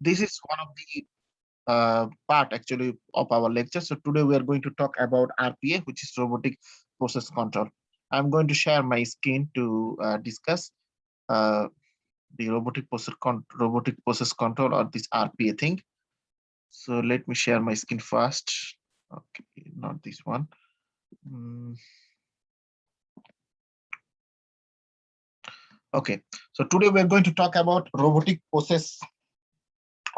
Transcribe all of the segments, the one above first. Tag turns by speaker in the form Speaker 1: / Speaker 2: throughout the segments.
Speaker 1: This is one of the part actually of our lecture. So today we are going to talk about RPA, which is robotic process control. I'm going to share my screen to discuss uh, the robotic process control, or this RPA thing. So let me share my screen first. Okay, not this one. Mm, okay, so today we're going to talk about robotic process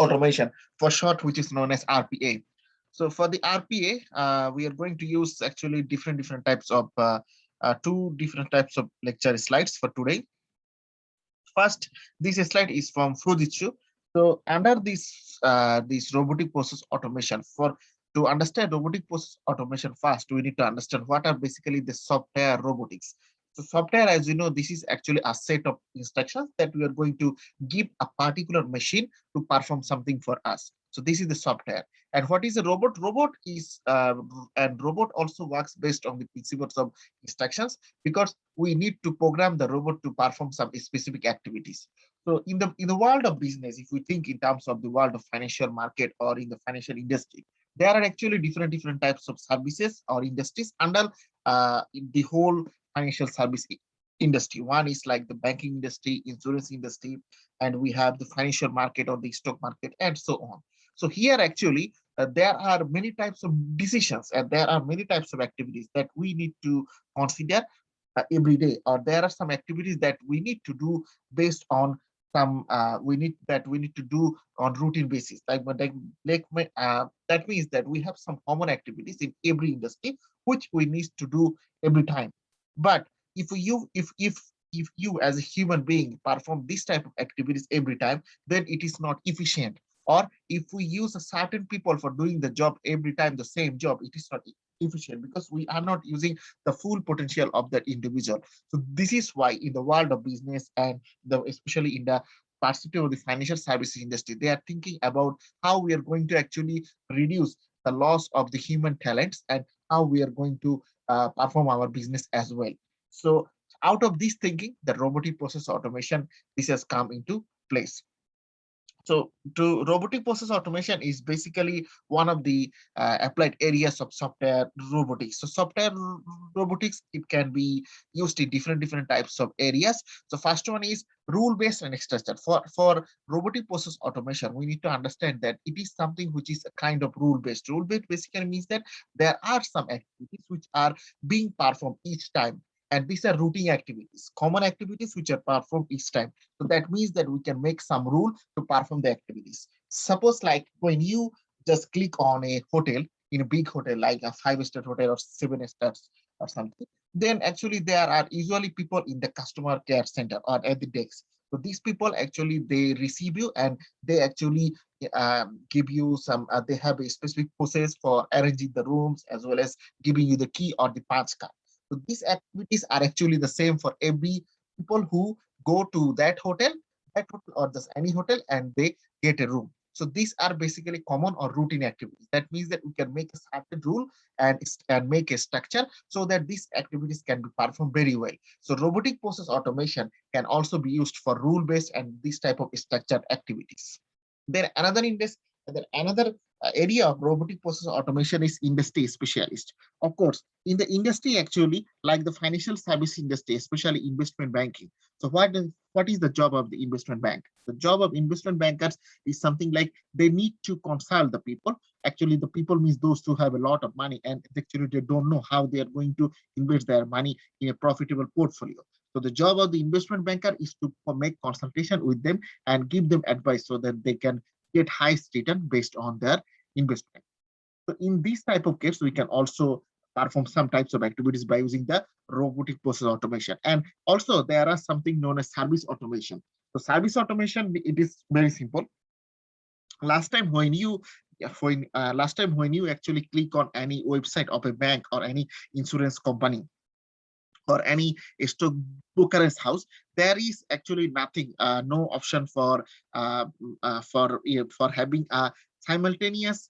Speaker 1: automation, for short, which is known as RPA. So for the RPA, we are going to use actually different types of two different types of lecture slides for today. First, this slide is from Fujitsu. So under this robotic process automation, for to understand robotic process automation first, we need to understand what are basically the software robotics. So software, as you know, this is actually a set of instructions that we are going to give a particular machine to perform something for us. So this is the software. And what is a robot? Robot is and robot also works based on the principles of instructions, because we need to program the robot to perform some specific activities. So in the world of business, if we think in terms of the world of financial market or in the financial industry, there are actually different types of services or industries under in the whole financial service industry. One is like the banking industry, insurance industry, and we have the financial market or the stock market, and so on. So here actually there are many types of decisions, and there are many types of activities that we need to consider every day, or there are some activities that we need to do based on some we need to do on routine basis, that means that we have some common activities in every industry which we need to do every time. But if you as a human being perform this type of activities every time, then it is not efficient. Or if we use a certain people for doing the job every time, the same job, it is not efficient, because we are not using the full potential of that individual. So this is why in the world of business, and especially in the perspective of the financial services industry, they are thinking about how we are going to actually reduce the loss of the human talents, and how we are going to perform our business as well. So out of this thinking, the robotic process automation, this has come into place. So to robotic process automation is basically one of the applied areas of software robotics. So software robotics, it can be used in different types of areas. So first one is rule based and structured. For robotic process automation, we need to understand that it is something which is a kind of rule based. Rule based basically means that there are some activities which are being performed each time, and these are routine activities, common activities which are performed each time. So that means that we can make some rule to perform the activities. Suppose like when you just click on a hotel, in a big hotel like a 5-star hotel or 7 stars or something, then actually there are usually people in the customer care center or at the desk. So these people actually they receive you, and they actually give you some. They have a specific process for arranging the rooms, as well as giving you the key or the punch card. So these activities are actually the same for every people who go to that hotel or just any hotel, and they get a room. So these are basically common or routine activities. That means that we can make a certain rule and make a structure so that these activities can be performed very well. So robotic process automation can also be used for rule-based and this type of structured activities. Then another area of robotic process automation is industry specialist. Of course, in the industry actually, like the financial service industry, especially investment banking. So what is the job of the investment bank? The job of investment bankers is something like they need to consult the people. Actually, the people means those who have a lot of money, and actually they don't know how they are going to invest their money in a profitable portfolio. So the job of the investment banker is to make consultation with them and give them advice so that they can get highest return based on their investment. So in this type of case, we can also perform some types of activities by using the robotic process automation. And also there are something known as service automation. So service automation, it is very simple. Last time when you last time when you actually click on any website of a bank or any insurance company or any stock broker's house, there is actually nothing, no option for having a simultaneous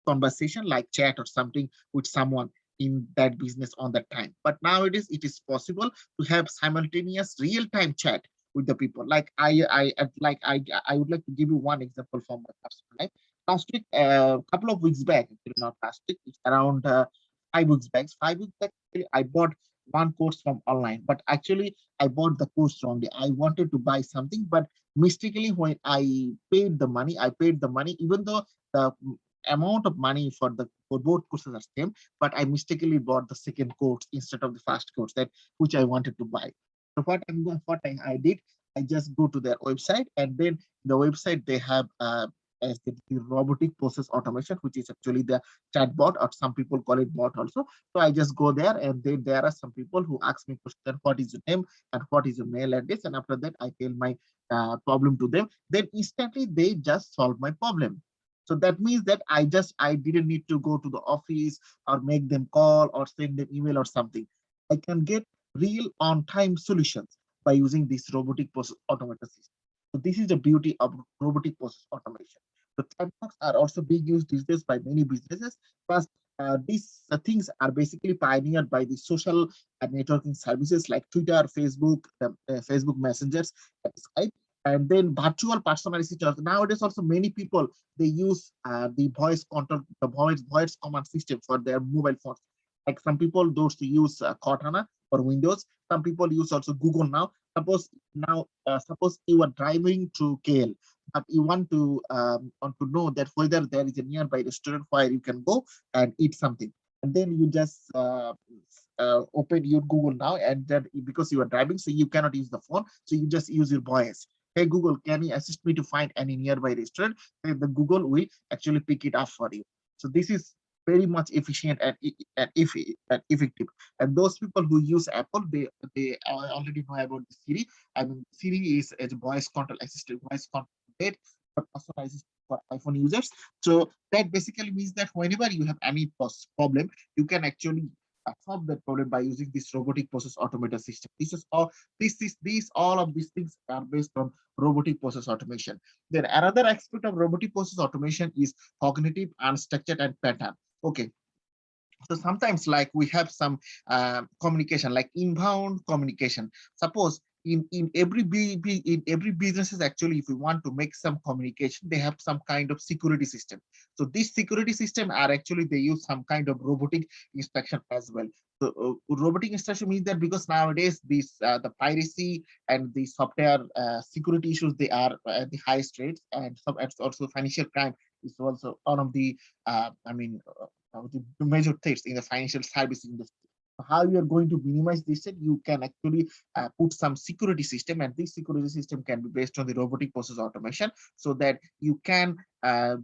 Speaker 1: conversation like chat or something with someone in that business on that time. But nowadays it is possible to have simultaneous real-time chat with the people. Like I would like to give you one example from my personal life. Last week, a couple of weeks back, actually not last week, it's around 5 weeks back. 5 weeks back, actually, I bought one course from online, but actually I bought the course wrongly. I wanted to buy something, but mistakenly when I paid the money, even though the amount of money for both courses are same, but I mistakenly bought the second course instead of the first course that which I wanted to buy. So I did, I just go to their website, and then the website they have as the robotic process automation, which is actually the chatbot, or some people call it bot also. So I just go there, and then there are some people who ask me question, what is your name and what is your mail address, and after that I tell my problem to them. Then instantly they just solve my problem. So that means that I didn't need to go to the office or make them call or send them email or something. I can get real on-time solutions by using this robotic process automation system. So this is the beauty of robotic process automation. The chatbots are also being used these days by many businesses, but these things are basically pioneered by the social networking services like Twitter, Facebook, Facebook messengers, and Skype, and then virtual personalization. Nowadays, also many people they use the voice control, the voice command system for their mobile phones. Like some people those to use Cortana for Windows. Some people use also Google now. Suppose you are driving to KL, but you want to know that whether there is a nearby restaurant where you can go and eat something, and then you just open your Google now, and then because you are driving, so you cannot use the phone, so you just use your voice. Hey Google, can you assist me to find any nearby restaurant? Then the Google will actually pick it up for you. So this is very much efficient and effective. And those people who use Apple, they already know about the Siri. I mean, Siri is a voice control assistant, voice control aid, but personalized for iPhone users. So that basically means that whenever you have any problem, you can actually solve that problem by using this robotic process automated system. These all of these things are based on robotic process automation. Then another aspect of robotic process automation is cognitive, unstructured, and pattern. Okay, so sometimes like we have some communication like inbound communication. Suppose in every businesses, actually if we want to make some communication, they have some kind of security system. So this security system are actually they use some kind of robotic instruction as well. So robotic instruction means that because nowadays this the piracy and the software security issues, they are at the highest rates, and some also financial crime is also one of the the major threats in the financial service industry. How you are going to minimize this? You can actually put some security system, and this security system can be based on the robotic process automation, so that you can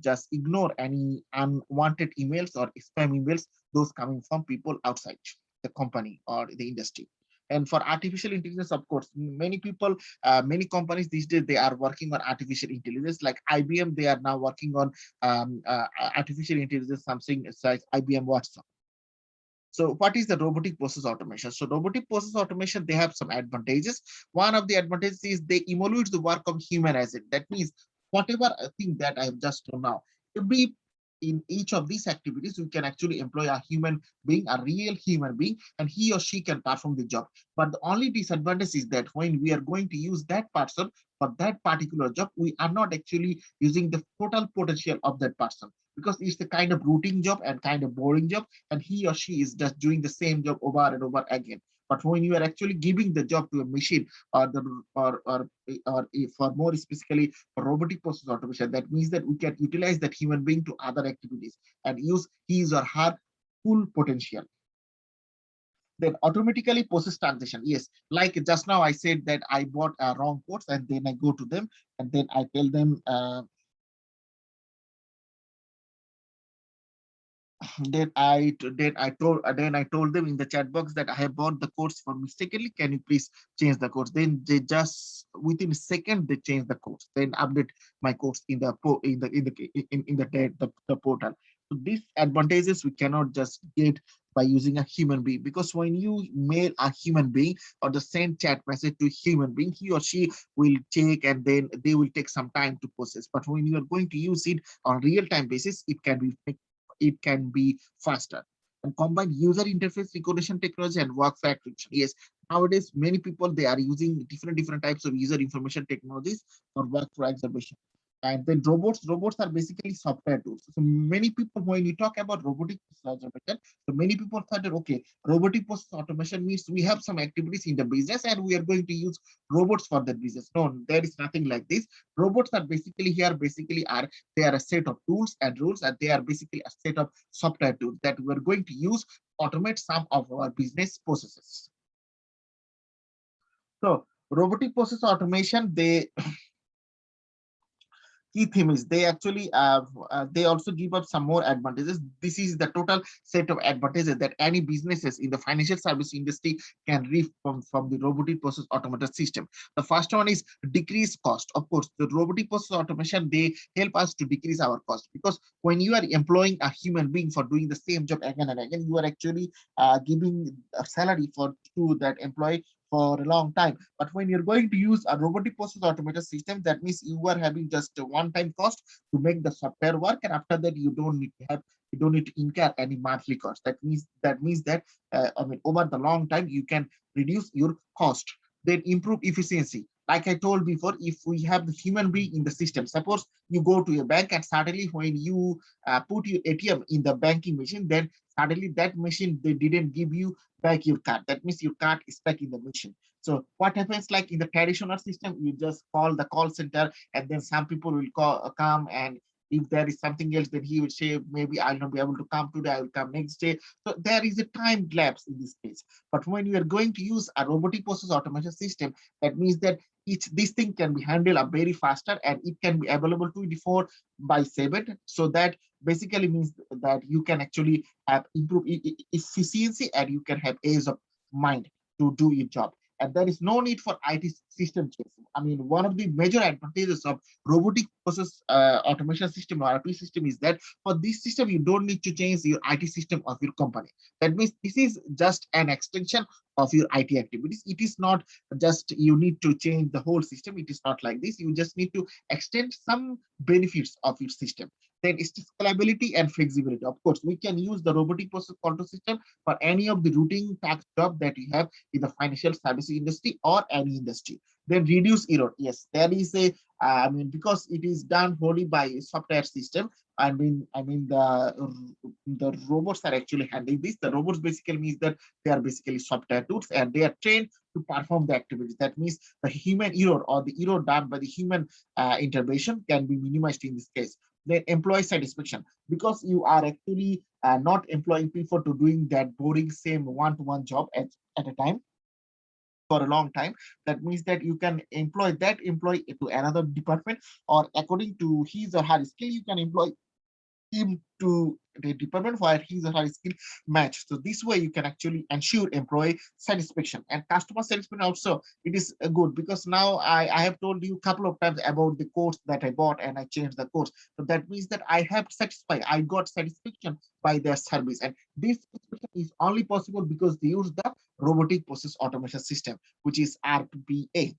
Speaker 1: just ignore any unwanted emails or spam emails, those coming from people outside the company or the industry. And for artificial intelligence, of course, many people, many companies these days, they are working on artificial intelligence. Like IBM, they are now working on artificial intelligence, something like IBM Watson. So what is the robotic process automation? So robotic process automation, they have some advantages. One of the advantages is they emulate the work of human agent. That means whatever thing that I have just shown now, every in each of these activities, we can actually employ a human being, a real human being, and he or she can perform the job. But the only disadvantage is that when we are going to use that person for that particular job, we are not actually using the total potential of that person, because it's the kind of routine job and kind of boring job, and he or she is just doing the same job over and over again. But when you are actually giving the job to a machine, or for more specifically for robotic process automation, that means that we can utilize that human being to other activities and use his or her full potential. Then automatically process transaction. Yes, like just now I said that I bought a wrong course, and then I go to them, and then I tell them then I told them in the chat box that I have bought the course for mistakenly. Can you please change the course? Then they just within a second they change the course. Then update my course in the the portal. So these advantages we cannot just get by using a human being, because when you mail a human being or the send chat message to a human being, he or she will check, and then they will take some time to process. But when you are going to use it on real time basis, it can be faster. and combine user interface recognition technology and workflow attribution. Yes, nowadays many people they are using different types of user information technologies for workflow observation. And then robots are basically software tools. So many people, when you talk about robotic process automation, so many people thought that okay, robotic process automation means we have some activities in the business and we are going to use robots for the business. No, there is nothing like this. Robots are basically here, basically are they are a set of tools and rules, and they are basically a set of software tools that we are going to use to automate some of our business processes. So robotic process automation, they key theme is they actually they also give up some more advantages. This is the total set of advantages that any businesses in the financial service industry can reap from the robotic process automation system. The first one is decrease cost. Of course, the robotic process automation, they help us to decrease our cost, because when you are employing a human being for doing the same job again and again, you are actually giving a salary for to that employee for a long time. But when you're going to use a robotic process automated system, that means you are having just a one-time cost to make the software work, and after that you don't need to incur any monthly cost. That means that I mean, over the long time you can reduce your cost, then improve efficiency. Like I told before, if we have the human being in the system, suppose you go to a bank and suddenly when you put your ATM in the banking machine, then suddenly that machine they didn't give you back your card. That means your card is stuck in the machine. So what happens, like in the traditional system, you just call the call center, and then some people will come, and if there is something else, then he will say, maybe I'll not be able to come today, I will come next day. So there is a time lapse in this case. But when you are going to use a robotic process automation system, that means that this thing can be handled up very faster, and it can be available 24/7. So that basically means that you can actually have improve efficiency, and you can have ease of mind to do your job. And there is no need for IT system change. I mean, one of the major advantages of robotic process automation system or RP system is that for this system, you don't need to change your IT system of your company. That means this is just an extension of your IT activities. It is not just you need to change the whole system. It is not like this. You just need to extend some benefits of your system. Then it's scalability and flexibility. Of course, we can use the robotic process control system for any of the routine task job that you have in the financial services industry or any industry. Then reduce error. Yes, there is a I mean, because it is done wholly by software system. I mean the robots are actually handling this. The robots basically means that they are basically software tools, and they are trained to perform the activities. That means the human error or the error done by the human intervention can be minimized in this case. Then employee satisfaction, because you are actually not employing people to doing that boring same one-to-one job at a time for a long time. That means that you can employ that employee to another department, or according to his or her skill, you can employ him to the department where his or her skill match. So this way you can actually ensure employee satisfaction and customer satisfaction. Also, it is good, because now I have told you a couple of times about the course that I bought and I changed the course. So that means that I got satisfaction by their service. And this is only possible because they use the robotic process automation system, which is RPA.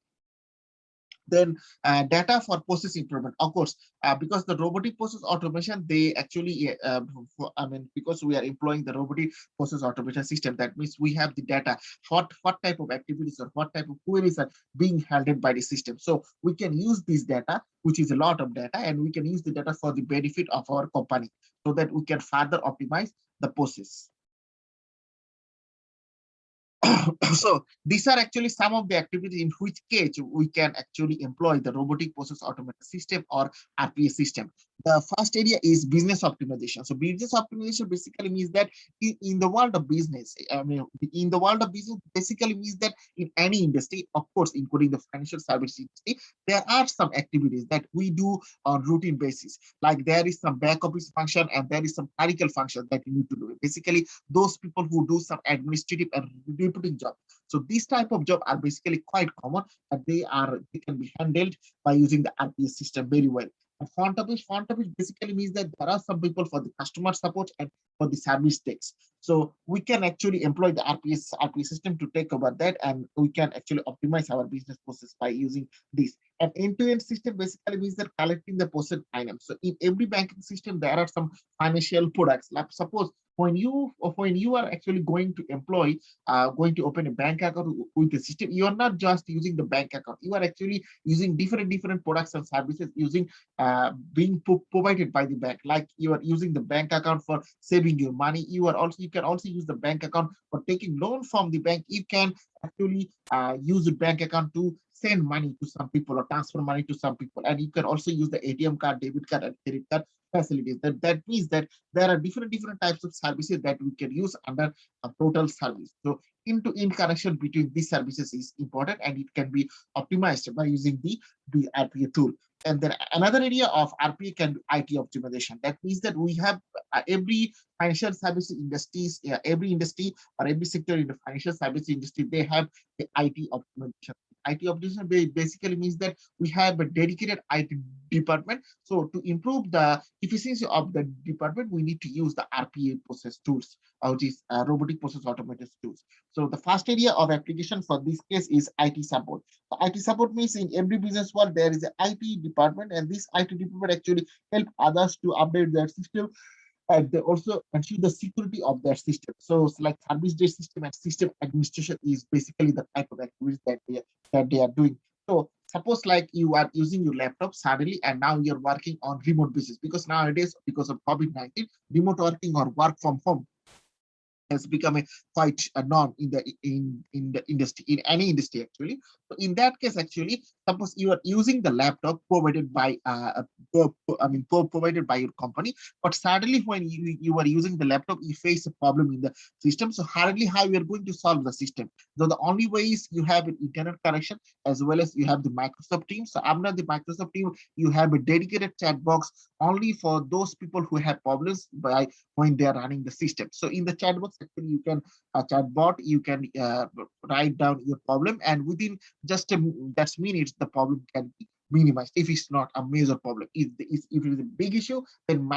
Speaker 1: Then data for process improvement, of course, because the robotic process automation, they actually I mean, because we are employing the robotic process automation system, that means we have the data, what type of activities or what type of queries are being handled by the system. So we can use this data, which is a lot of data, and we can use the data for the benefit of our company, so that we can further optimize the process. So these are actually some of the activities in which case we can actually employ the robotic process automation system or RPA system. The first area is business optimization. So business optimization basically means that in the world of business, I mean, in the world of business basically means that in any industry, of course, including the financial service industry, there are some activities that we do on routine basis. Like there is some back office function and there is some clerical function that you need to do. Basically, those people who do some administrative and reporting job. So these type of job are basically quite common, and they can be handled by using the RPA system very well. And front office basically means that there are some people for the customer support and for the service takes. So we can actually employ the RPA system to take over that, and we can actually optimize our business process by using this. An end-to-end system basically means that collecting the process items. So in every banking system, there are some financial products. Like suppose when you are actually going to employ going to open a bank account with the system, you are not just using the bank account, you are actually using different products and services using being provided by the bank. Like you are using the bank account for saving your money, you can also use the bank account for taking loan from the bank. You can actually use the bank account to send money to some people or transfer money to some people, and you can also use the ATM card, debit card, and credit card facilities. That means that there are different types of services that we can use under a total service. So in connection between these services is important, and it can be optimized by using the RPA tool. And then another area of RPA can be IT optimization. That means that we have every financial service industries, every industry or every sector in the financial service industry, they have the IT optimization. IT optimization basically means that we have a dedicated IT department. So to improve the efficiency of the department, we need to use the RPA process tools, which is robotic process automation tools. So the first area of application for this case is IT support. So IT support means in every business world there is an IT department, and this IT department actually help others to update their system, and they also ensure the security of their system. So it's like service-based system and system administration is basically the type of activities that they are doing. So suppose like you are using your laptop suddenly, and now you're working on remote basis, because nowadays because of COVID-19, remote working or work from home has become quite a norm in the industry, in any industry actually. So in that case, actually, suppose you are using the laptop provided by provided by your company, but suddenly when you are using the laptop, you face a problem in the system. So hardly how you are going to solve the system. So the only way is you have an internet connection, as well as you have the Microsoft Teams. So under the Microsoft Team, you have a dedicated chat box only for those people who have problems by when they are running the system. So in the chat box, actually, you can chat bot, you can write down your problem, and within just that's minutes, the problem can be minimized if it's not a major problem. If it is a big issue, then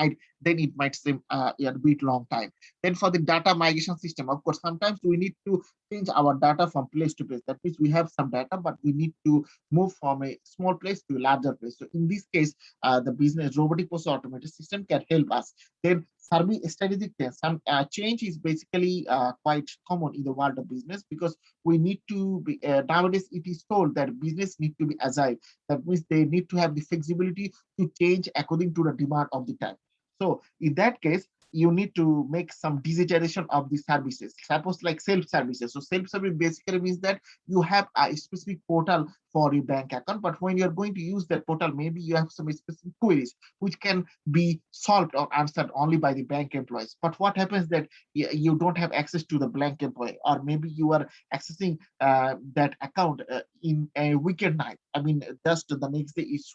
Speaker 1: it might seem a bit long time. Then for the data migration system, of course, sometimes we need to change our data from place to place. That means we have some data, but we need to move from a small place to a larger place. So in this case, the business robotic process automated system can help us. Then serving strategic change. Some change is basically quite common in the world of business, because we need to be nowadays it is told that business need to be agile. That means they need to have the flexibility to change according to the demand of the time. So in that case, you need to make some digitization of the services. Suppose like self-services. So self-service basically means that you have a specific portal for your bank account, but when you're going to use that portal, maybe you have some specific queries which can be solved or answered only by the bank employees. But what happens that you don't have access to the bank employee, or maybe you are accessing that account in a weekend night. I mean, just the next day is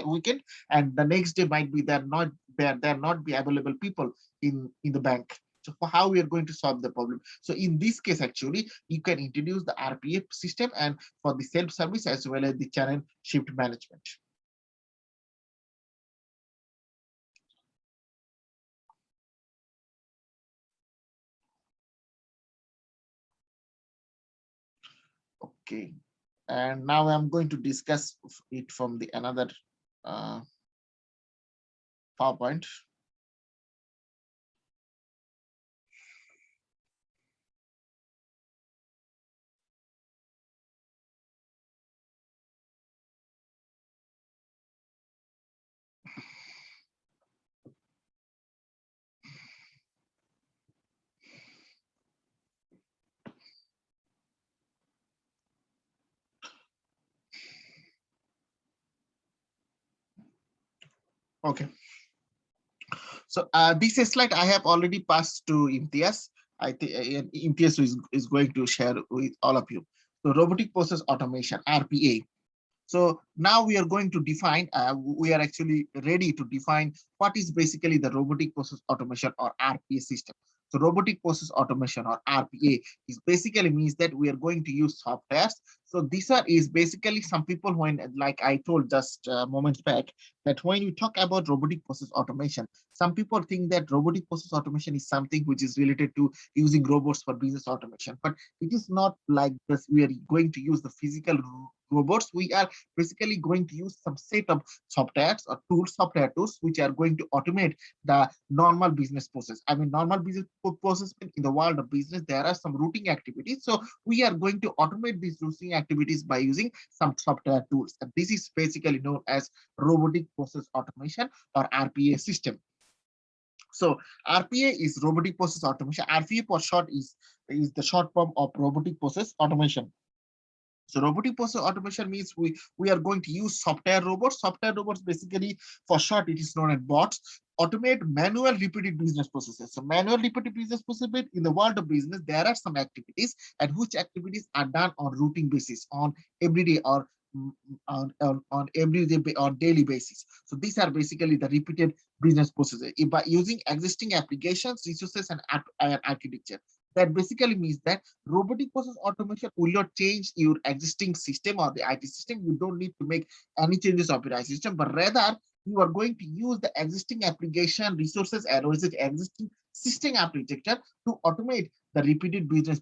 Speaker 1: weekend, and the next day might be there not be available people in the bank. So for how we are going to solve the problem. So in this case, actually, you can introduce the RPA system and for the self-service as well as the channel shift management. Okay, and now I'm going to discuss it from the another PowerPoint. Okay. So this slide I have already passed to Imtiaz. I think Imtiaz is going to share with all of you. So robotic process automation, RPA. So now we are going to define, we are actually ready to define what is basically the robotic process automation or RPA system. So robotic process automation or RPA is basically means that we are going to use softwares So this is basically some people when, like I told just moments back, that when you talk about robotic process automation, some people think that robotic process automation is something which is related to using robots for business automation, but it is not like this. We are going to use the physical robots. We are basically going to use some set of softwares or tools, software tools, which are going to automate the normal business process. I mean, normal business process in the world of business, there are some routing activities. So we are going to automate these routing activities by using some software tools. And this is basically known as robotic process automation or RPA system. So RPA is robotic process automation. RPA for short is the short form of robotic process automation. So robotic process automation means we are going to use software robots. Software robots basically, for short, it is known as bots, automate manual repeated business processes. So manual repeated business processes in the world of business, there are some activities and which activities are done on routine basis, on everyday or on everyday or daily basis. So these are basically the repeated business processes by using existing applications, resources, and architecture. That basically means that robotic process automation will not change your existing system or the IT system. You don't need to make any changes of your IT system, but rather you are going to use the existing application resources and existing system architecture to automate the repeated business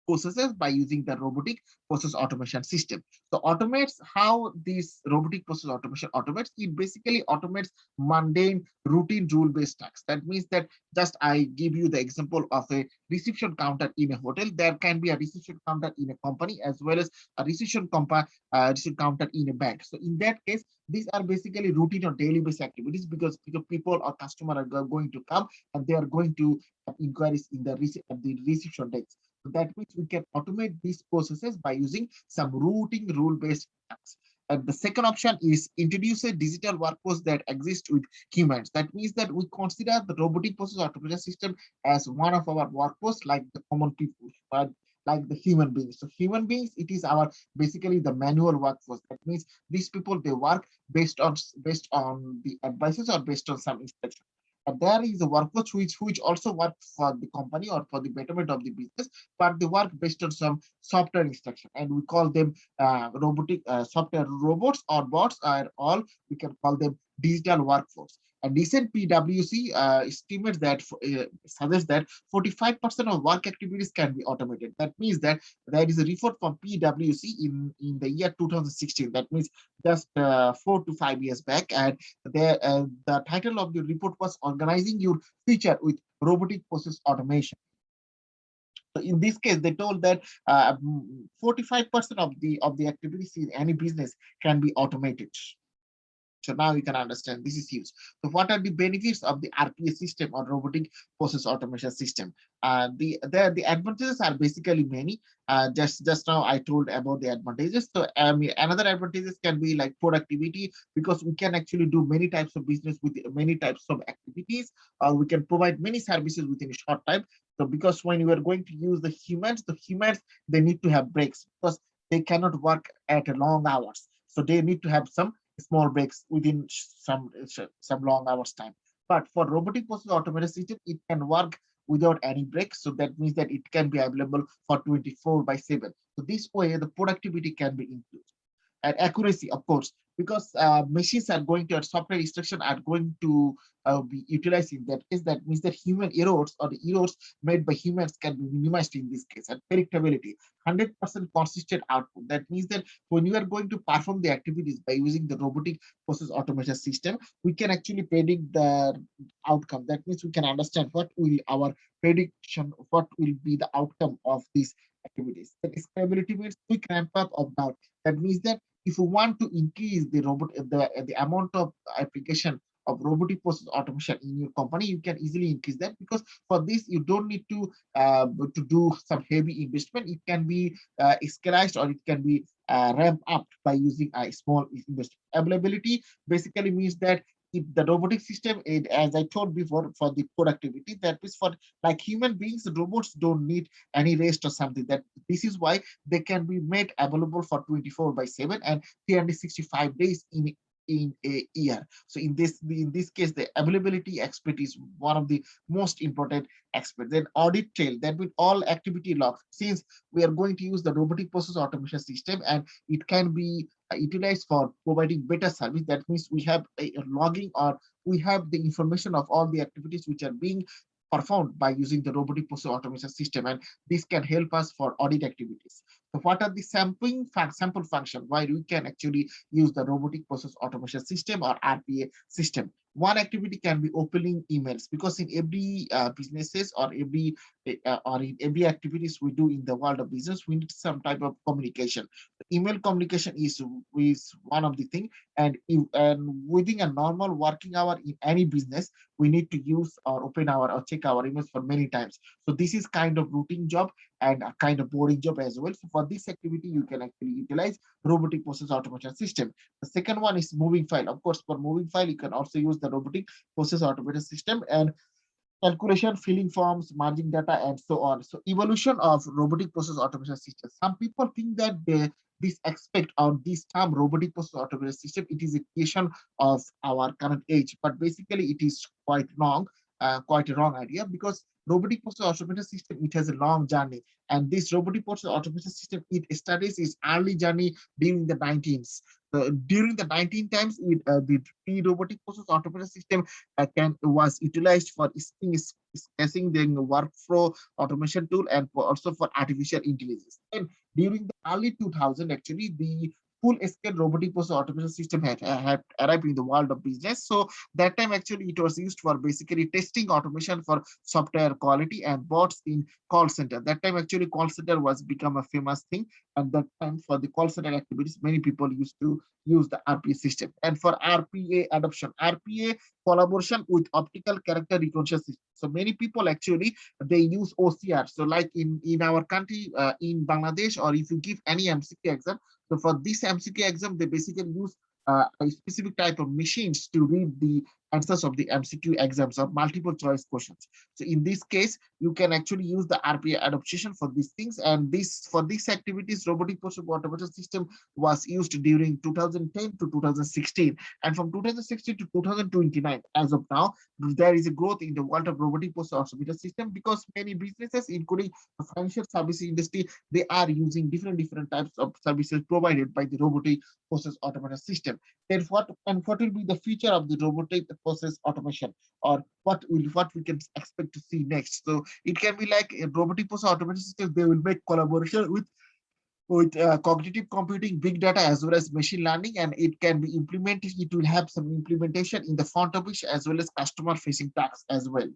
Speaker 1: processes by using the robotic process automation system. So automates how this robotic process automation automates. It basically automates mundane routine rule-based tasks. That means that just I give you the example of a reception counter in a hotel. There can be a reception counter in a company as well as a reception counter in a bank. So in that case, these are basically routine or daily based activities because people or customer are going to come and they are going to have inquiries in the reception desk. So that means we can automate these processes by using some routing rule-based tasks. And the second option is introduce a digital workforce that exists with humans. That means that we consider the robotic process automation system as one of our workforce, like the common people, but like the human beings. So human beings, it is our basically the manual workforce. That means these people they work based on the advices or based on some instructions. And there is a workforce which also work for the company or for the betterment of the business, but they work based on some software instruction, and we call them robotic software robots or bots are all we can call them digital workforce. And recent PwC estimates that suggests that 45% of work activities can be automated. That means that there is a report from PwC in the year 2016. That means just 4 to 5 years back, and the title of the report was "Organizing Your Future with Robotic Process Automation." So in this case, they told that 45% of the activities in any business can be automated. So now you can understand this is huge. So what are the benefits of the RPA system or robotic process automation system? The advantages are basically many. Just now I told about the advantages. So another advantages can be like productivity, because we can actually do many types of business with many types of activities. We can provide many services within a short time. So because when you are going to use the humans they need to have breaks because they cannot work at long hours. So they need to have some small breaks within some long hours time. But for robotic process automation system, it can work without any breaks. So that means that it can be available for 24/7. So this way, the productivity can be improved. And accuracy, of course, because machines are going to, software instruction are going to be utilized in that case. That means that human errors or the errors made by humans can be minimized in this case. And predictability, 100% consistent output. That means that when you are going to perform the activities by using the robotic process automation system, we can actually predict the outcome. That means we can understand what will our prediction, what will be the outcome of these activities. The scalability means quick ramp up of doubt. That means that if you want to increase the amount of application of robotic process automation in your company, you can easily increase that, because for this you don't need to do some heavy investment. It can be escalated or it can be ramped up by using a small investment. Availability basically means that if the robotic system, as I told before, for the productivity, that is for like human beings, robots don't need any rest or something. That this is why they can be made available for 24/7 and 365 days in in a year. So in this case, the availability aspect is one of the most important aspects. Then audit trail, that means all activity logs. Since we are going to use the robotic process automation system, and it can be utilized for providing better service. That means we have a logging, or we have the information of all the activities which are being performed by using the robotic process automation system, and this can help us for audit activities. So what are the sample function why we can actually use the robotic process automation system or RPA system? One activity can be opening emails, because in every businesses or in every activities we do in the world of business, we need some type of communication. Email communication is one of the thing, and within a normal working hour in any business, we need to use or open our or check our emails for many times. So this is kind of routine job and a kind of boring job as well. So for this activity, you can actually utilize robotic process automation system. The second one is moving file. Of course, for moving file, you can also use the robotic process automation system, and calculation, filling forms, merging data, and so on. So evolution of robotic process automation system. Some people think that this aspect or this term robotic process automation system, it is a creation of our current age, but basically it is quite a wrong idea, because robotic process automation system, it has a long journey, and this robotic process automation system, it studies its early journey during the 19th. During the 19 times, the robotic process automation system was utilized for stressing the workflow automation tool, and also for artificial intelligence. And during the early 2000, actually, the full-scale robotic process automation system had arrived in the world of business. So that time, actually, it was used for basically testing automation for software quality and bots in call center. That time, actually, call center was become a famous thing. And that time, for the call center activities, many people used to use the RPA system. And for RPA adoption, RPA collaboration with optical character recognition system. So many people actually they use OCR. So like in our country, in Bangladesh, or if you give any MCQ exam, so for this MCQ exam, they basically use a specific type of machines to read the answers of the MCQ exams or multiple choice questions. So in this case, you can actually use the RPA adaptation for these things. And this for these activities, robotic process automation system was used during 2010 to 2016. And from 2016 to 2029, as of now, there is a growth in the world of robotic process automation system, because many businesses, including the financial service industry, they are using different types of services provided by the robotic process automation system. Then what will be the future of the robotic process automation, or what we can expect to see next? So it can be like a robotic process automation system. They will make collaboration with cognitive computing, big data, as well as machine learning, and it can be implemented. It will have some implementation in the front office as well as customer facing tasks as well.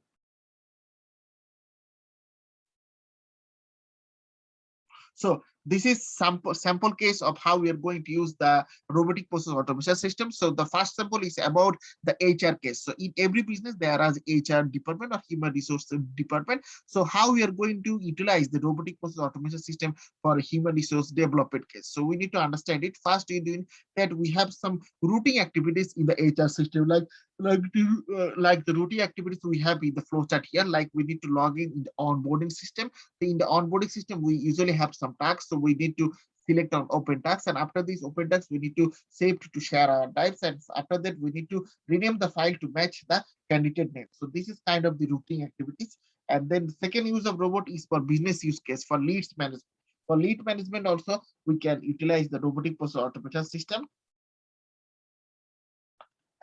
Speaker 1: So this is sample case of how we are going to use the robotic process automation system. So the first sample is about the HR case. So in every business, there is HR department or human resource department. So how we are going to utilize the robotic process automation system for human resource development case. So we need to understand it. First, in doing that, we have some routing activities in the HR system, like the routing activities we have in the flow chart here. Like we need to log in the onboarding system. In the onboarding system, we usually have some tasks. So we need to select on open tasks, and after these open tasks, we need to save to share our types, and after that, we need to rename the file to match the candidate name. So this is kind of the routing activities. And then the second use of robot is for business use case, for leads management. For lead management also, we can utilize the robotic process automation system.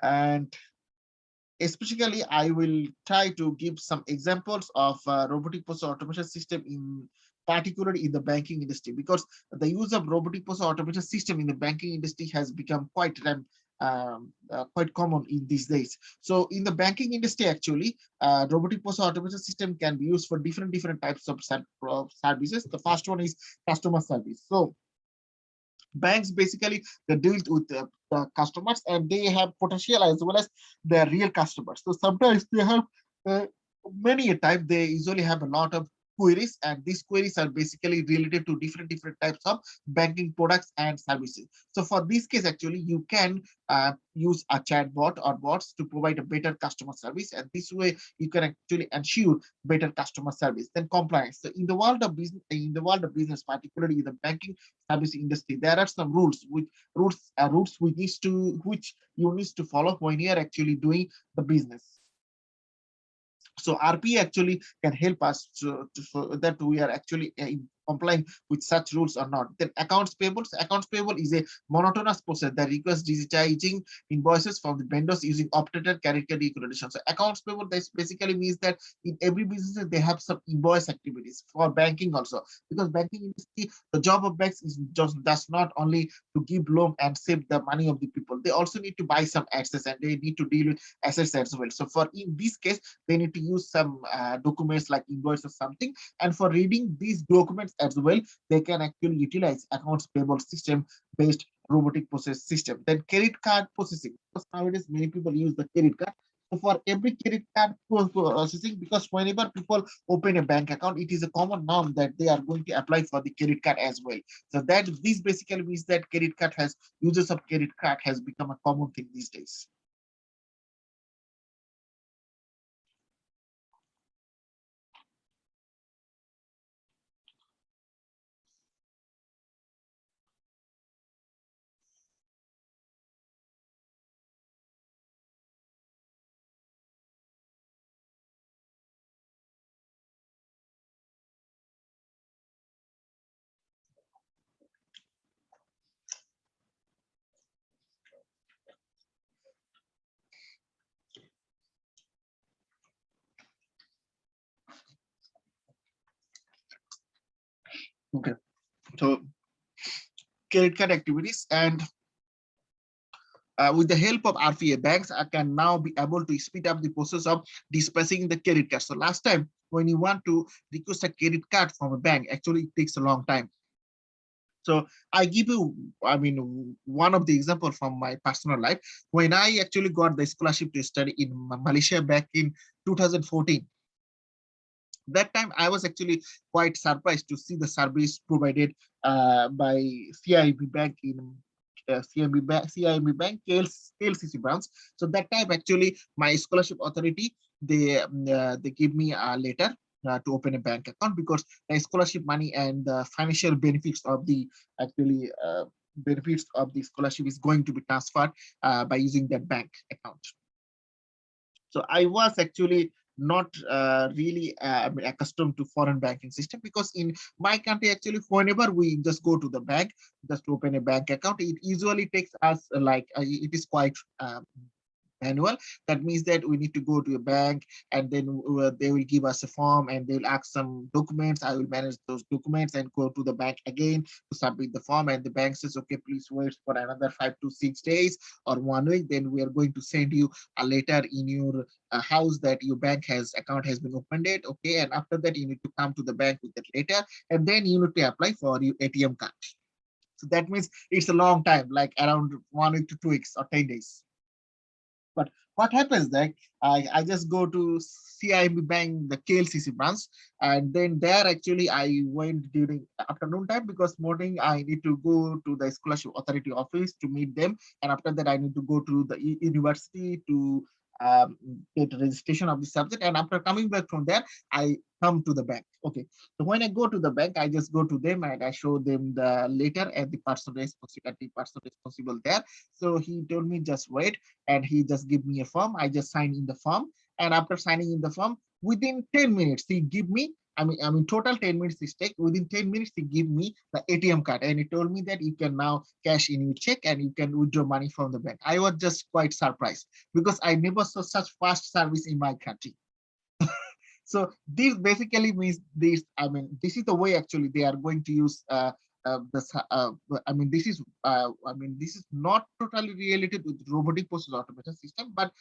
Speaker 1: And especially, I will try to give some examples of robotic process automation system in particularly in the banking industry, because the use of robotic process automation system in the banking industry has become quite common in these days. So in the banking industry, actually, robotic process automation system can be used for different types of services. The first one is customer service. So banks basically they deal with the customers, and they have potential as well as their real customers. So sometimes they have many a time they usually have a lot of queries, and these queries are basically related to different types of banking products and services. So for this case, actually, you can use a chat bot or bots to provide a better customer service, and this way you can actually ensure better customer service. Then compliance. So in the world of business, particularly in the banking service industry, there are some rules which you need to follow when you are actually doing the business. So RPA actually can help us so that we are actually complying with such rules or not. Then accounts payable. So accounts payable is a monotonous process that requires digitizing invoices from the vendors using updated character declaration. So accounts payable, this basically means that in every business they have some invoice activities. For banking also, because banking industry, the job of banks is just does not only to give loan and save the money of the people. They also need to buy some assets, and they need to deal with assets as well. So for in this case, they need to use some documents like invoice or something, and for reading these documents as well, they can actually utilize accounts payable system based robotic process system. Then credit card processing, because nowadays many people use the credit card. So for every credit card processing, because whenever people open a bank account, it is a common norm that they are going to apply for the credit card as well. So that this basically means that credit card has users of credit card has become a common thing these days. Okay, so credit card activities, and with the help of RPA, banks can now be able to speed up the process of dispensing the credit card. So last time, when you want to request a credit card from a bank, actually it takes a long time. So I give you, I mean, one of the example from my personal life. When I actually got the scholarship to study in Malaysia back in 2014, that time I was actually quite surprised to see the service provided by CIB Bank in CIB Bank KLCC branch. So that time actually my scholarship authority, they give me a letter to open a bank account, because the scholarship money and the financial benefits of the actually benefits of the scholarship is going to be transferred by using that bank account. So I was actually not really accustomed to foreign banking system, because in my country, actually, whenever we just go to the bank, just to open a bank account, it usually takes us like it is quite manual. That means that we need to go to a bank, and then they will give us a form, and they will ask some documents. I will manage those documents and go to the bank again to submit the form, and the bank says, okay, please wait for another 5 to 6 days or 1 week, then we are going to send you a letter in your house that your bank account has been opened it. Okay, and after that you need to come to the bank with that letter, and then you need to apply for your ATM card. So that means it's a long time, like around 1 week to 2 weeks or 10 days. But what happens that I just go to CIB Bank, the KLCC branch, and then there actually I went during afternoon time, because morning I need to go to the scholarship authority office to meet them, and after that I need to go to the university to get registration of the subject, and after coming back from there I come to the bank. Okay, so when I go to the bank, I just go to them and I show them the letter and the person responsible there. So he told me just wait, and he just give me a form. I just sign in the form, and after signing in the form, within 10 minutes he give me, I mean total 10 minutes is take. Within 10 minutes he give me the ATM card, and he told me that you can now cash in your check and you can withdraw money from the bank. I was just quite surprised, because I never saw such fast service in my country. So this basically means this. I mean, this is the way actually they are going to use this. I mean, this is. This is not totally related with robotic process automation system, but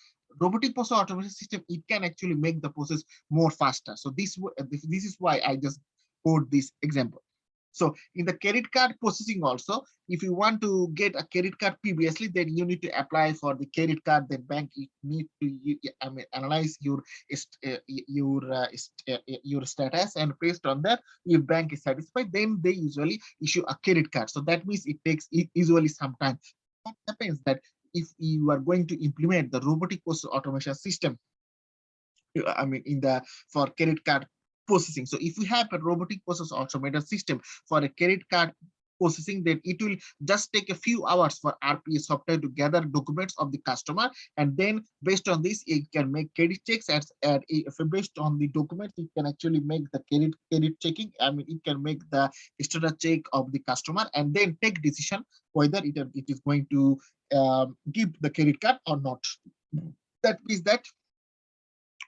Speaker 1: robotic process automation system, it can actually make the process more faster. So this is why I just quote this example. So in the credit card processing also, if you want to get a credit card previously, then you need to apply for the credit card. Then bank need to analyze your status, and based on that, if bank is satisfied, then they usually issue a credit card. So that means it takes usually some time. What happens that if you are going to implement the robotic process automation system, in the for credit card processing. So if we have a robotic process automated system for a credit card processing, then it will just take a few hours for RPA software to gather documents of the customer, and then based on this, it can make credit checks. And if based on the documents, it can actually make the credit checking. It can make the status check of the customer, and then take decision whether it is going to give the credit card or not. That means that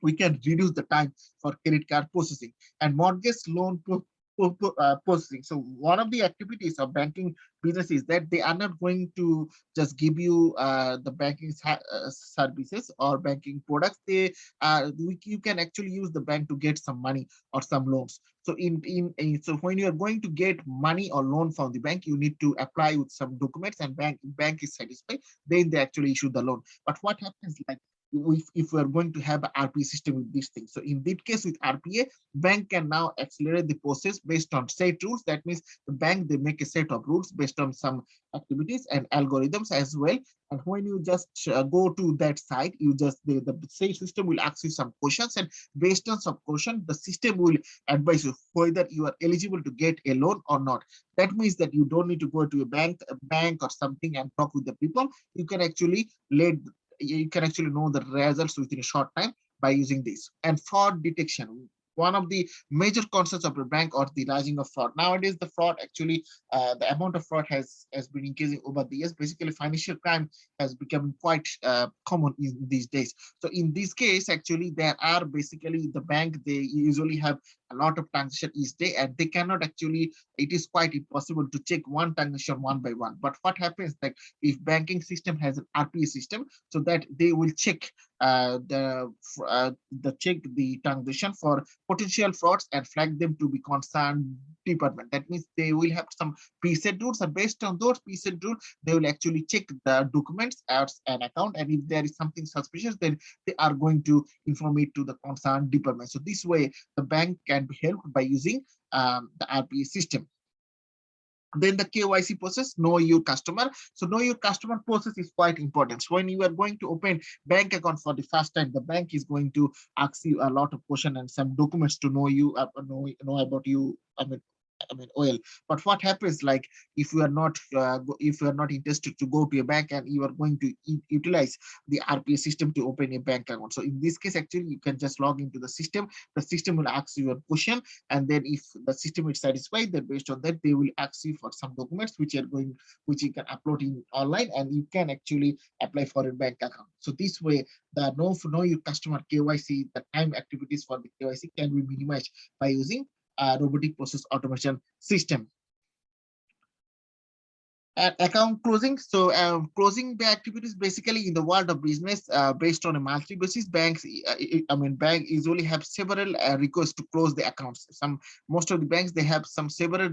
Speaker 1: we can reduce the time for credit card processing and mortgage loan processing. So one of the activities of banking business is that they are not going to just give you the banking services or banking products. You can actually use the bank to get some money or some loans. So so when you are going to get money or loan from the bank, you need to apply with some documents, and bank is satisfied, then they actually issue the loan. But what happens, like, if we are going to have an RPA system with these things. So in that case, with RPA, bank can now accelerate the process based on set rules. That means the bank, they make a set of rules based on some activities and algorithms as well. And when you just go to that site, you just the same system will ask you some questions, and based on some question, the system will advise you whether you are eligible to get a loan or not. That means that you don't need to go to a bank or something and talk with the people. You can actually know the results within a short time by using this. And fraud detection, one of the major concerns of the bank, or the rising of fraud nowadays. The fraud actually, the amount of fraud has been increasing over the years. Basically, financial crime has become quite common in these days. So in this case, actually, there are basically the bank, they usually have a lot of transactions each day, and they cannot actually, it is quite impossible to check one transaction one by one. But what happens, like, if banking system has an RPA system, so that they will check the transaction for potential frauds and flag them to be concerned department. That means they will have some preset rules, and based on those preset rules, they will actually check the documents as an account, and if there is something suspicious, then they are going to inform it to the concerned department. So this way, the bank can be helped by using the RPA system. Then the KYC process, know your customer. So know your customer process is quite important. So when you are going to open bank account for the first time, the bank is going to ask you a lot of questions and some documents to know you, know about you. Oil. But what happens, like, if you are not interested to go to a bank, and you are going to utilize the RPA system to open a bank account. So in this case, actually, you can just log into the system. The system will ask you a question, and then if the system is satisfied, then based on that, they will ask you for some documents which you can upload in online, and you can actually apply for a bank account. So this way, the know your customer KYC, the time activities for the KYC can be minimized by using robotic process automation system. And account closing. So closing the activities, basically in the world of business, based on a monthly basis, banks, bank usually have several requests to close the accounts. Most of the banks, they have some several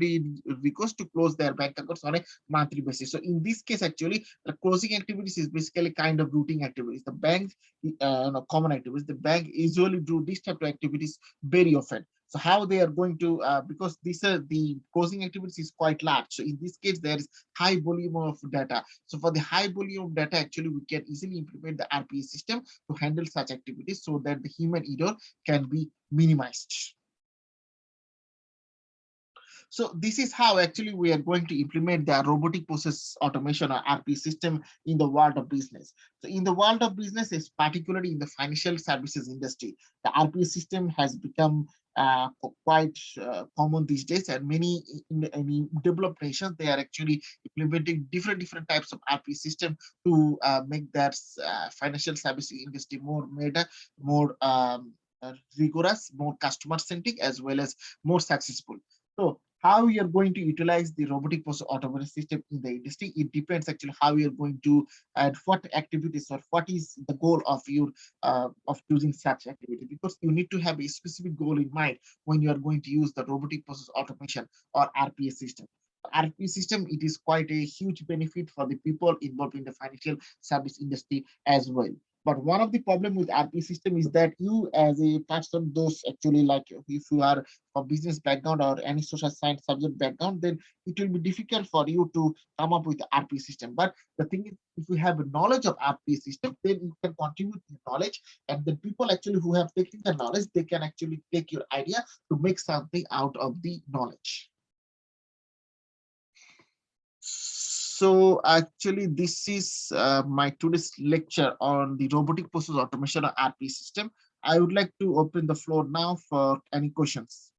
Speaker 1: requests to close their bank accounts on a monthly basis. So in this case, actually, the closing activities is basically kind of routine activities. The bank, common activities. The bank usually do this type of activities very often. So how they are going to, because the closing activities is quite large. So in this case, there is high volume of data. So for the high volume of data, actually, we can easily implement the RPA system to handle such activities so that the human error can be minimized. So this is how actually we are going to implement the robotic process automation or RP system in the world of business. So in the world of business, is particularly in the financial services industry, the RP system has become quite common these days, and many in developed nations, they are actually implementing different types of RP system to make that financial services industry more rigorous, more customer centric, as well as more successful. So how you're going to utilize the robotic process automation system in the industry, it depends actually how you're going to and what activities or what is the goal of your of using such activity, because you need to have a specific goal in mind when you are going to use the robotic process automation or RPA system. RPA system, it is quite a huge benefit for the people involved in the financial service industry as well. But one of the problem with RP system is that you as a person, those actually like if you are from business background or any social science subject background, then it will be difficult for you to come up with the RP system. But the thing is, if you have a knowledge of RP system, then you can contribute the knowledge, and the people actually who have technical knowledge, they can actually take your idea to make something out of the knowledge. So actually, this is my today's lecture on the robotic process automation or RP system. I would like to open the floor now for any questions.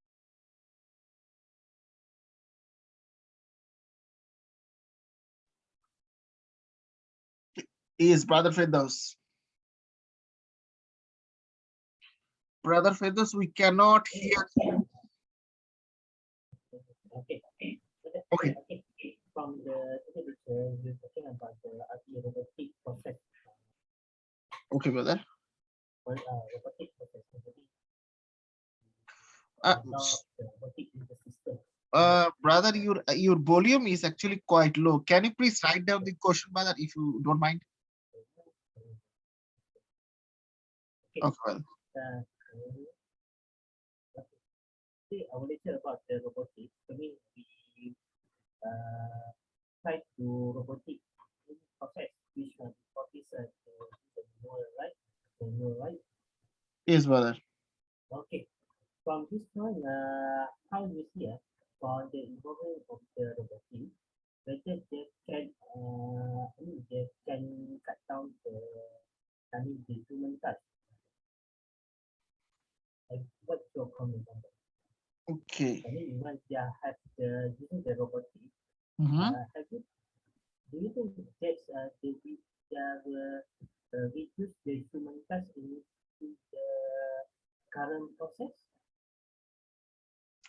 Speaker 1: Is Brother Fedos? Brother Fedos, we cannot hear you.
Speaker 2: Okay.
Speaker 1: Okay.
Speaker 2: From the literature, we're talking about the RPA robotic process.
Speaker 1: Okay, brother.
Speaker 2: Robotic process. Robotic in the system.
Speaker 1: Brother, your volume is actually quite low. Can you please write down the question, brother, if you don't mind? Okay, well.
Speaker 2: Our lecture about the robotics. I mean, we try to robotic process which one is the neural, right? The neural, right?
Speaker 1: Yes, brother.
Speaker 2: Okay. From this one, how you see for the involvement of the robotics, whether they can, I mean, they can cut down the, I mean, the human touch. Like, what's your comment on that?
Speaker 1: Okay.
Speaker 2: I mean, once they have the using the robotics, have you, do you think that they will reduce the human touch in the current process?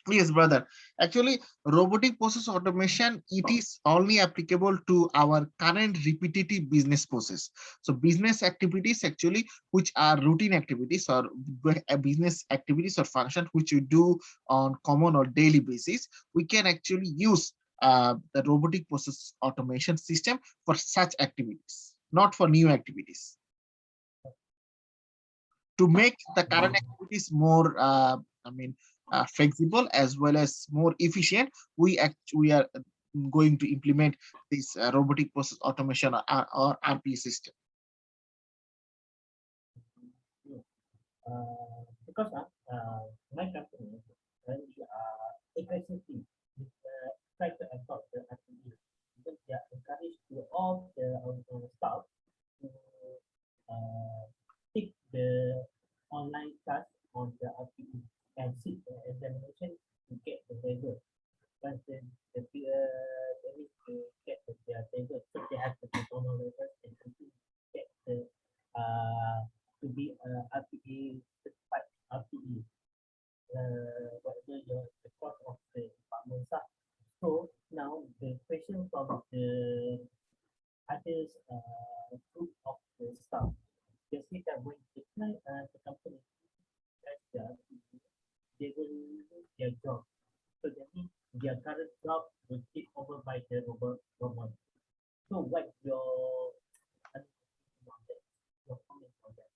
Speaker 1: Yes, brother. Actually, robotic process automation, it is only applicable to our current repetitive business process. So business activities actually, which are routine activities or business activities or functions which you do on common or daily basis, we can actually use the robotic process automation system for such activities, not for new activities. To make the current activities more, flexible as well as more efficient, we are going to implement this robotic process automation or RP system.
Speaker 2: Because my company, when we are aggressively try to adopt the RPA, because they are encouraged to all the staff to take the online class on the RPA and sit the examination to get the label. Once they need to get their label, so they have to be on level and to get the to be RPA certified RPA. Whatever the cost of the department are. So now the question from the others group of the staff, they say that when they apply the company as the RPA, they will lose their job. So that means their current job will take over by the robot. So what your comment on that?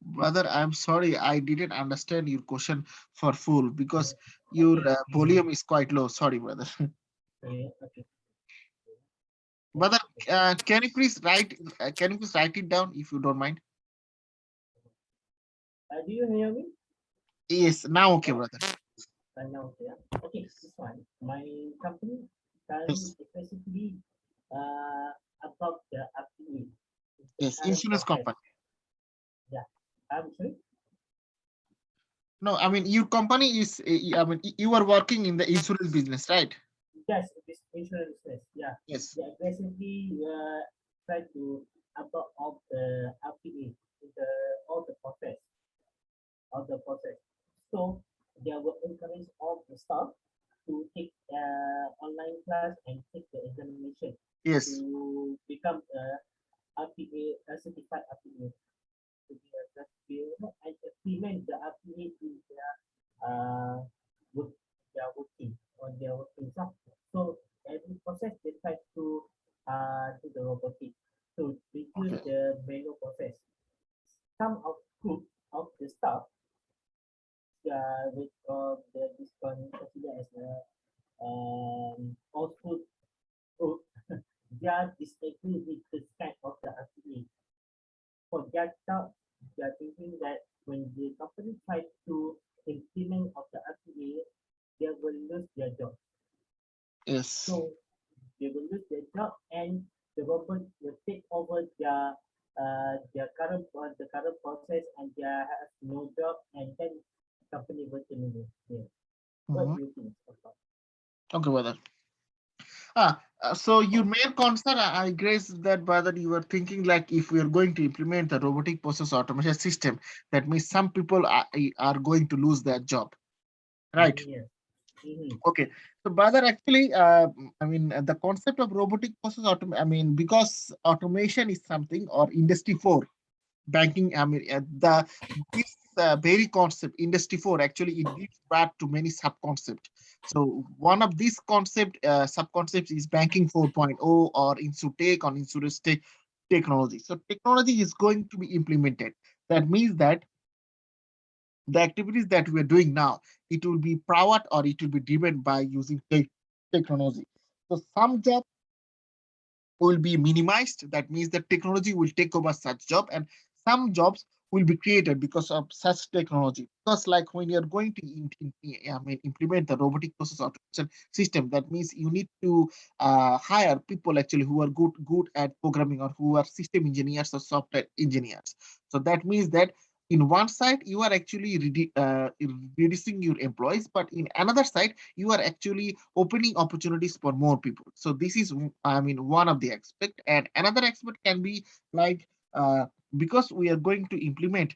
Speaker 1: Brother, I'm sorry, I didn't understand your question for full because your volume is quite low. Sorry, brother.
Speaker 2: Okay.
Speaker 1: Brother, can you please write it down if you don't mind?
Speaker 2: Do you hear me?
Speaker 1: Yes, now okay, brother.
Speaker 2: Now, yeah. Okay, this one. My company currently specifically about the RPA.
Speaker 1: Yes, insurance company.
Speaker 2: Yeah. I'm sorry.
Speaker 1: No, I mean your company is. I mean you are working in the insurance business, right?
Speaker 2: Yes, this insurance business. Yeah.
Speaker 1: Yes.
Speaker 2: Yeah. Basically, try to adopt all the RPA in all the process. So they will encourage all
Speaker 1: Yes.
Speaker 2: to become RPA, a certified RPA. To be a and implement the RPA in their work, their working on their working software. So every process they try to do the robotic to reduce
Speaker 1: Okay.
Speaker 2: the manual process. Some of group of the staff, which the this one considered as a also group, they are disagree with this kind of the RPA. For their staff, they are thinking that when the company tries to implement of the RPA, they will lose their job.
Speaker 1: Yes.
Speaker 2: So they will lose their job, and the government will take over their current the current process, and they have no job, and then the company will terminate. Yeah. What
Speaker 1: Mhm.
Speaker 2: do you think about?
Speaker 1: Okay, brother. So your main concern, I guess that brother, you were thinking like if we are going to implement the robotic process automation system, that means some people are going to lose their job, right?
Speaker 2: Yes. Mm-hmm.
Speaker 1: Okay. So brother, actually, I mean, the concept of robotic process automation, I mean, because automation is something or industry 4 banking, I mean, the this very concept industry 4 actually it gives back to many sub concepts. So one of these concept sub concepts is banking 4.0 or insurtech or insurance technology. So technology is going to be implemented. That means that the activities that we are doing now, it will be powered or it will be driven by using technology. So some jobs will be minimized. That means that technology will take over such job, and some jobs will be created because of such technology. Because like when you're going to I mean, implement the robotic process automation system, that means you need to hire people actually who are good at programming or who are system engineers or software engineers. So that means that in one side you are actually reducing your employees, but in another side you are actually opening opportunities for more people. So this is, I mean, one of the aspect, and another aspect can be like because we are going to implement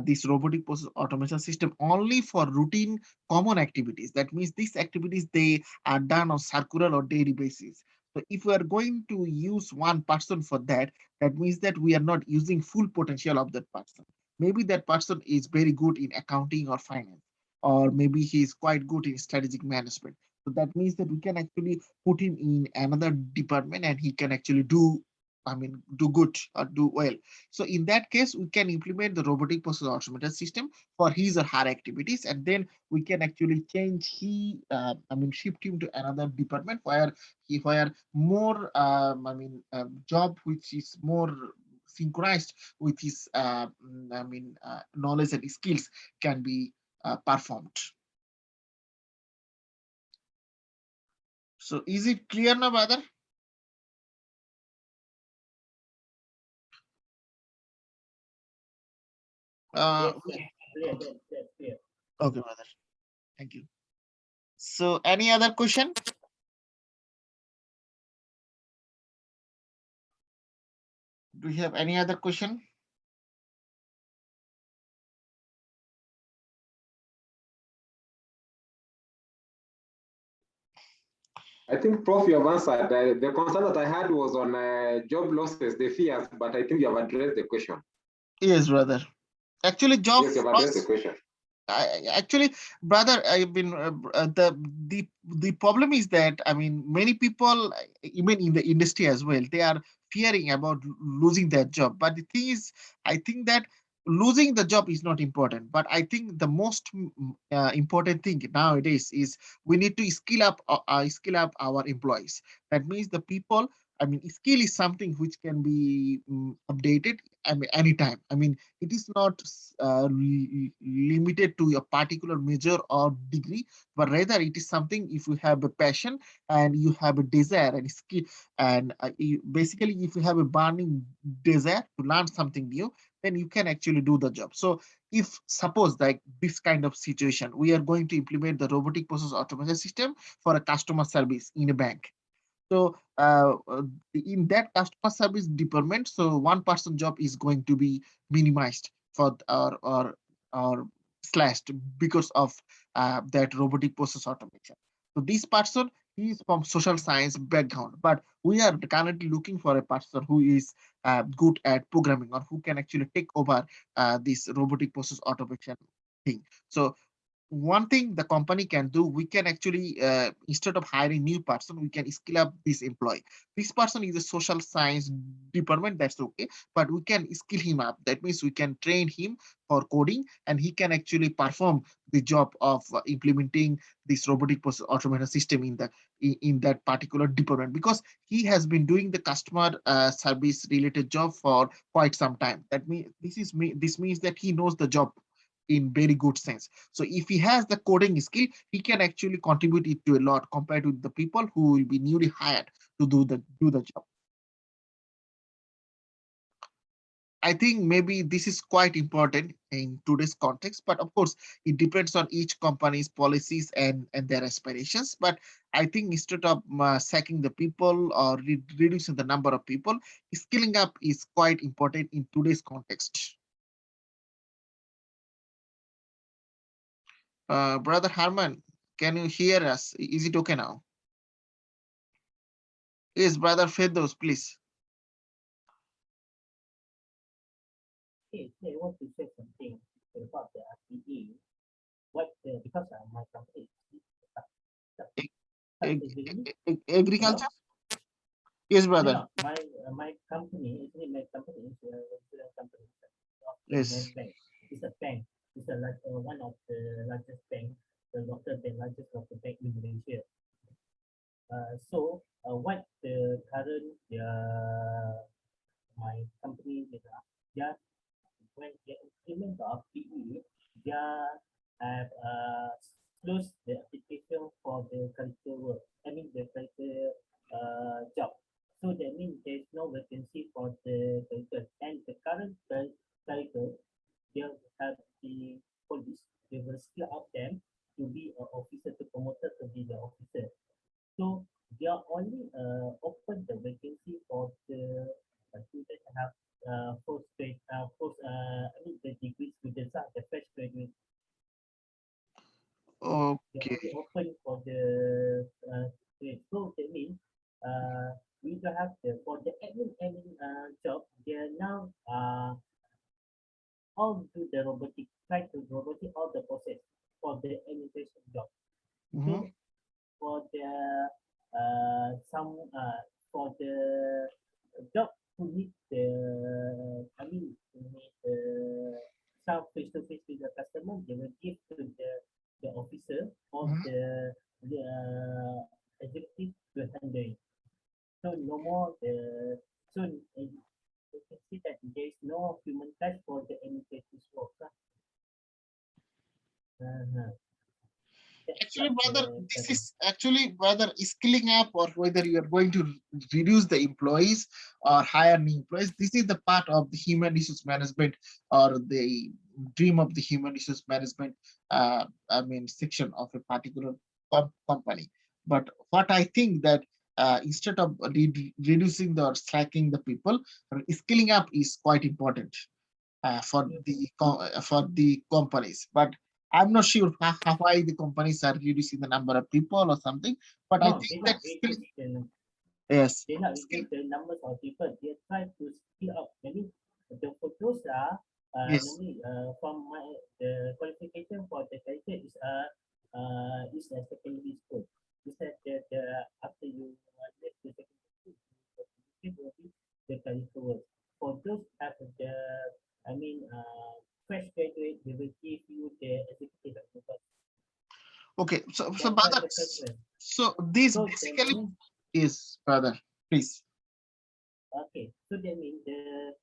Speaker 1: this robotic process automation system only for routine common activities. That means these activities they are done on circular or daily basis. So if we are going to use one person for that, that means that we are not using full potential of that person. Maybe that person is very good in accounting or finance, or maybe he is quite good in strategic management. So that means that we can actually put him in another department and he can actually do, I mean, do good or do well. So in that case, we can implement the robotic process automation system for his or her activities, and then we can actually change I mean, shift him to another department where more, I mean, job which is more synchronized with his, I mean, knowledge and skills can be performed. So is it clear now, brother?
Speaker 2: Yes, yes, clear.
Speaker 1: Okay,
Speaker 2: That's clear.
Speaker 1: okay, brother. Thank you. So any other question? Do you have any other question?
Speaker 3: I think, Prof, you have answered. The concern that I had was on job losses, the fears, but I think you have addressed the question.
Speaker 1: Yes, brother. Actually, job
Speaker 3: Yes, you have addressed the
Speaker 1: loss.
Speaker 3: question.
Speaker 1: Actually, brother, I've been the problem is that, I mean, many people, even in the industry as well, they are fearing about losing their job. But the thing is, I think that losing the job is not important. But I think the most important thing nowadays is we need to skill up our employees. That means the people. I mean, skill is something which can be updated. I mean, anytime. I mean, it is not limited to a particular major or degree, but rather it is something if you have a passion and you have a desire and skill, and basically if you have a burning desire to learn something new, then you can actually do the job. So if suppose like this kind of situation, we are going to implement the robotic process automation system for a customer service in a bank. So in that customer service department, so one person job is going to be minimized for or slashed because of that robotic process automation. So this person he is from social science background, but we are currently looking for a person who is good at programming or who can actually take over this robotic process automation thing. So one thing the company can do, we can actually instead of hiring new person, we can skill up this employee. This person is a social science department, that's okay, but we can skill him up. That means we can train him for coding and he can actually perform the job of implementing this robotic process automation system in the in that particular department, because he has been doing the customer service related job for quite some time. That means this means that he knows the job in very good sense. So if he has the coding skill, he can actually contribute it to a lot compared to the people who will be newly hired to do the job. I think maybe this is quite important in today's context, but of course it depends on each company's policies and their aspirations. But I think instead of sacking the people or reducing the number of people, skilling up is quite important in today's context. Brother Harman, can you hear us? Is it okay now? Yes, Brother Fedos, please.
Speaker 2: Okay, so I want to say something about the RPA. Because my company
Speaker 1: Agriculture? Yes, brother.
Speaker 2: no, my company is a insurance company.
Speaker 1: Yes.
Speaker 2: Bank. It's a bank. It's one of the largest bank, the largest local bank in Malaysia. What the current my company is, yeah, when they implement the RPE, they have closed the application for the culture work. I mean the culture job. So that means there's no vacancy for the culture. And the current culture, they have the police, they will skill up them to be an officer, to promoted to be the officer. So they are only open the vacancy for the students that have I mean the degree students are the fresh graduate. They
Speaker 1: Okay.
Speaker 2: only open for the grade. So that means we don't have the for the admin job. They are now all do the robotic, try to robotic all the process for the administration job.
Speaker 1: Mhm.
Speaker 2: So for the some for the job who need the I mean who need the some face to face with the customer, they will give to the officer or
Speaker 1: Mhm.
Speaker 2: the executive to handle it. So no more the so you can see that there is no human touch for the administrative work. Uh-huh. That's
Speaker 1: Actually,
Speaker 2: what
Speaker 1: brother,
Speaker 2: the
Speaker 1: this
Speaker 2: current.
Speaker 1: is actually whether skilling up or whether you are going to reduce the employees or hire new employees. This is the part of the human resource management or the dream of the human resource management. I mean, section of a particular company. But what I think that instead of reducing the or slacking the people, skilling up is quite important for the companies. But I'm not sure why the companies are reducing the number of people or something. But I
Speaker 2: No,
Speaker 1: think
Speaker 2: they
Speaker 1: that
Speaker 2: not
Speaker 1: skill,
Speaker 2: reduce
Speaker 1: yes,
Speaker 2: they not
Speaker 1: skill,
Speaker 2: reduce the numbers of people. They try to speed up. Maybe the photos are
Speaker 1: yes.
Speaker 2: normally from my the qualification for the career is a secondary school. Is that the after you left the secondary school, it will be the career work. For those have the I mean fresh graduate, they will give you the executive advice.
Speaker 1: Okay, so
Speaker 2: That's why
Speaker 1: brother,
Speaker 2: the preference.
Speaker 1: so this
Speaker 2: So that
Speaker 1: basically
Speaker 2: means
Speaker 1: is brother, please.
Speaker 2: okay, so that means the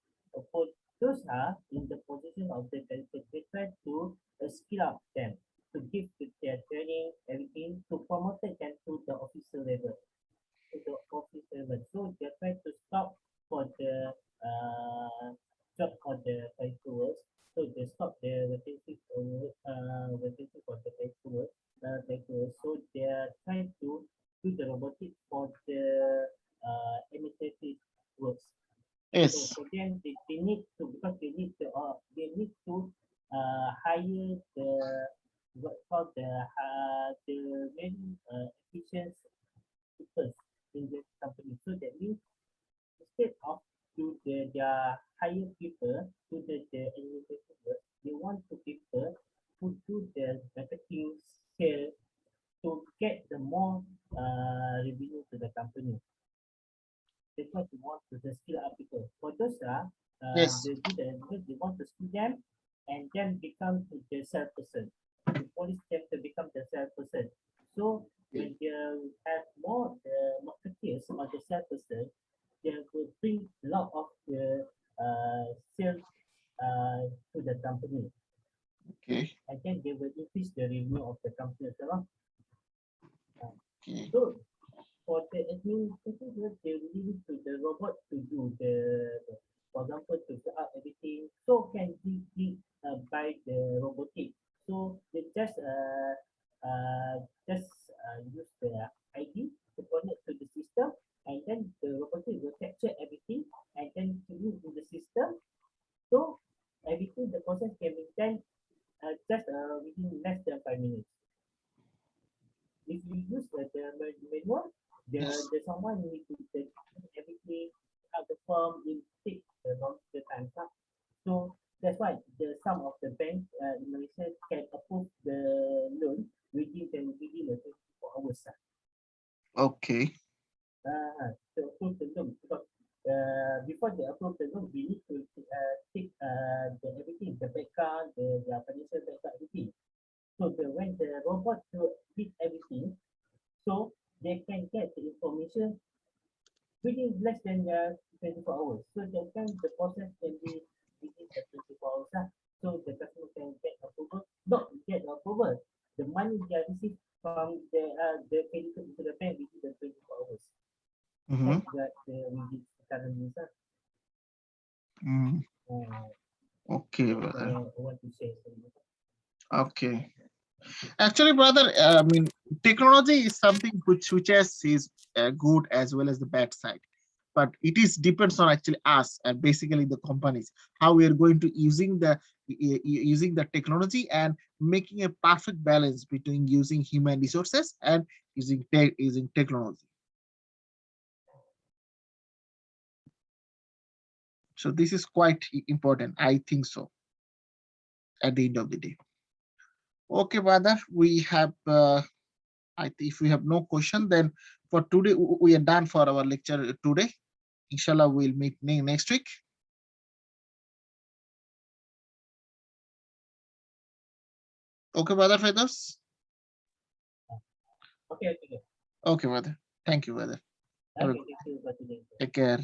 Speaker 2: for those are in the position of the delegate, they try to skill up them to give their training, everything to promote them to the officer level, to the office level. So they try to stop for the job for the titles. So they stop the vacancy for the titles. So they are trying to do the robotic for the administrative works. So
Speaker 1: Yes,
Speaker 2: for them, they need to because they need to hire the what called the very efficient people in the company. So that means instead of to their higher people to the administrators, they want to people who do the marketing sale to get the more revenue to the company. That's what they want to the skill up people. For those
Speaker 1: Yes.
Speaker 2: they want to skill them and then become the salesperson. The police them to become the salesperson. So when they have more marketeers or the salesperson, they will bring a lot of the sales to the company,
Speaker 1: Okay.
Speaker 2: and then they will increase the revenue of the company as well.
Speaker 1: Okay.
Speaker 2: So for the administrative work, they will leave it to the robot to do for example, to set up everything. So can be by the robotic. So they use the ID to connect to the system, and then the robotic will capture everything and then to use in the system. So everything the process can be done just within less than 5 minutes. If you use the manual, the someone need to take everything out the form will take the time up. So that's why the some of the banks in Malaysia can approve the loan within the 24 hours.
Speaker 1: Okay.
Speaker 2: To approve the loan because before they approve the loan, we need to take the everything, the background, the financial background, everything. So when the robot to read everything, so they can get the information within less than 24 hours. So that time the process can be within the 24 hours. So the customer can get approval, not get approval. The money they receive from the creditor into the bank within the 24 hours.
Speaker 1: Mm-hmm.
Speaker 2: That's what we did currently.
Speaker 1: Okay,
Speaker 2: I
Speaker 1: brother.
Speaker 2: want to say
Speaker 1: Okay. Actually, brother, I mean, technology is something which is good as well as the bad side. But it is depends on actually us and basically the companies how we are going to using the technology and making a perfect balance between using human resources and using technology. So this is quite important, I think so, at the end of the day. Okay, brother, we have if we have no question, then for today we are done for our lecture today. Inshallah, we'll meet next week. Okay, brother Fedos.
Speaker 2: okay.
Speaker 1: Okay, brother. Thank you, brother.
Speaker 2: Okay, thank you for today.
Speaker 1: Take care.